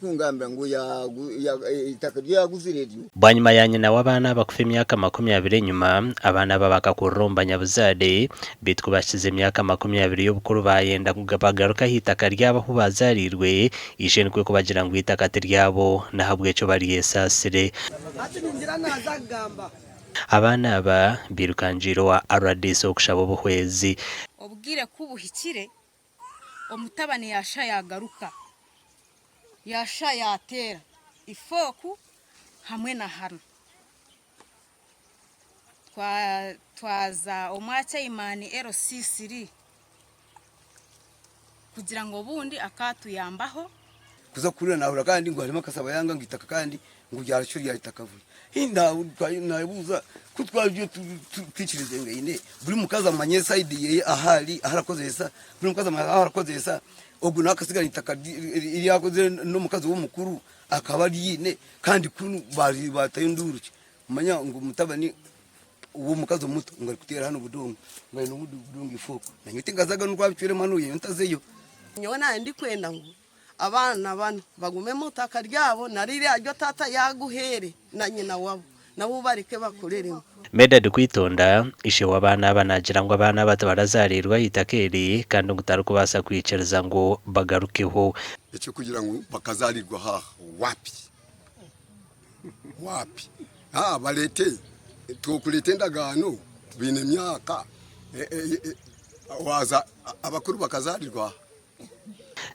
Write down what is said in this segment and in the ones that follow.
kungambira ngo itaka ryaguziredi. Bwanyuma ya nyina w'abana bakufa imyaka 20 nyuma abana babaka kurumba nyabuzade bitwa bashize imyaka 20 y'ubukuru bayenda kugabagaruka hitaka ry'abaho bazarirwe ishenwe kubagira ngo itaka ryabo nahabwe cyo bari yesasire. Abana aba birukanjiro wa RDC okushaba obuhwezi obugire kubuhikire omutabani yasha yagaruka yasha yatera ifoku hamwe na hano twaza omwacha imani RC3 kugira ngo bundi akatuyambaho kuza kurira nahura kandi ngo harimo kasaba yanga ngitaka kandi ngo byarashuri yitakavuye inda nabuza kutwabyo twikirize ngene buri mukaza amanye side ye ahari aharakozesa buri mukaza aharakozesa ogu nakasigara itaka iri yakoze no mukazi wo mukuru akaba yine kandi kunu bari bataye nduruke manya ngo mutabani uwo mukazi muto ngo kutera hano budongo ngo no budongo ifoko nanyite ngazaga n'urwabicire manuye ntazeyo nyona ndi kwenda ngo abana bano bagume mutaka ryabo narire ajyo tata yaguhere na nyina wabo nabo bareke bakoreremo. Medad kwitonda ishe wabana banagira ngo abana bato barazarirwa itakeri kandi ngutari kubasa kwicereza ngo bagarukeho icyo kugira ngo bakazarirwa ha wapi balete tukulete ndagano bine myaka waza abakuru bakazarirwa.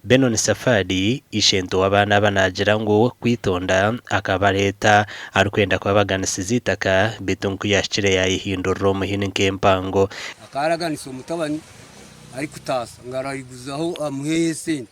Benon Safari ishento wabana banagira ngo kwitonda akaba leta arikwenda kwabaganisiza itaka betonku yashire yayihinduriro muhine nkempango akaraganisa umutabani ari kutasa ngarayiguzaho amuhese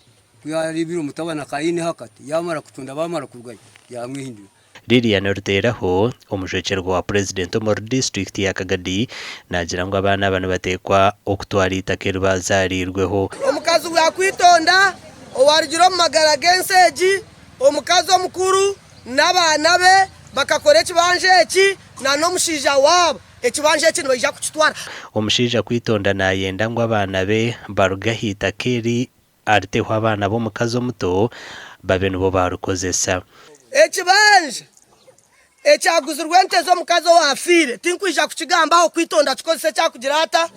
kuyaribira umutabana kayine hakati yamara kutunda bamara kurwanya yamwihindura. Lilian Ruteraho umujecerwa wa president muri district ya Kagadi nagira ngo abana abantu batekwa okutwari itakero bazarirweho. Omukazi wa kwitonda owarigiro magara genseji omukazi omukuru n'abana be bakakore kibanje eki na no mushija wabo ekibanje eki nibajja kukitwara. Omushija kwitonda nayenda ngo abana be barugahita keri ariteho abana bo mukazi omuto babe nubo barukozesa ekibanje ekyaguzirwe ntezo mukazi wafire tinkwija kukigambaho kwitonda kikozese cyakugira ata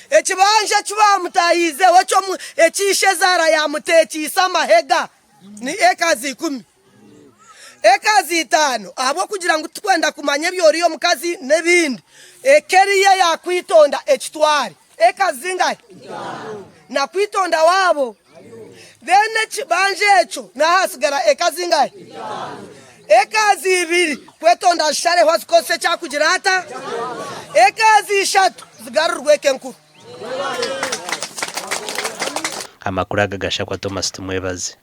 ekibanje kiba mutayize wacho ekishe zara ya muteki isama hega ni ekazi 10 ekazi 5 abo kugira ngo tukwenda kumanya byoriyo mukazi nebindi ekeriye ya kwitonda ekitwari ekazi ngahe na kwitonda wabo dene kibanje echo na hasigara ekazi ngahe ekazi 2 kwetonda share hwasikose cyakugira ata ekazi 3 zigarurwe kenku amakuru agagasha kwa Thomas Tumwebaze.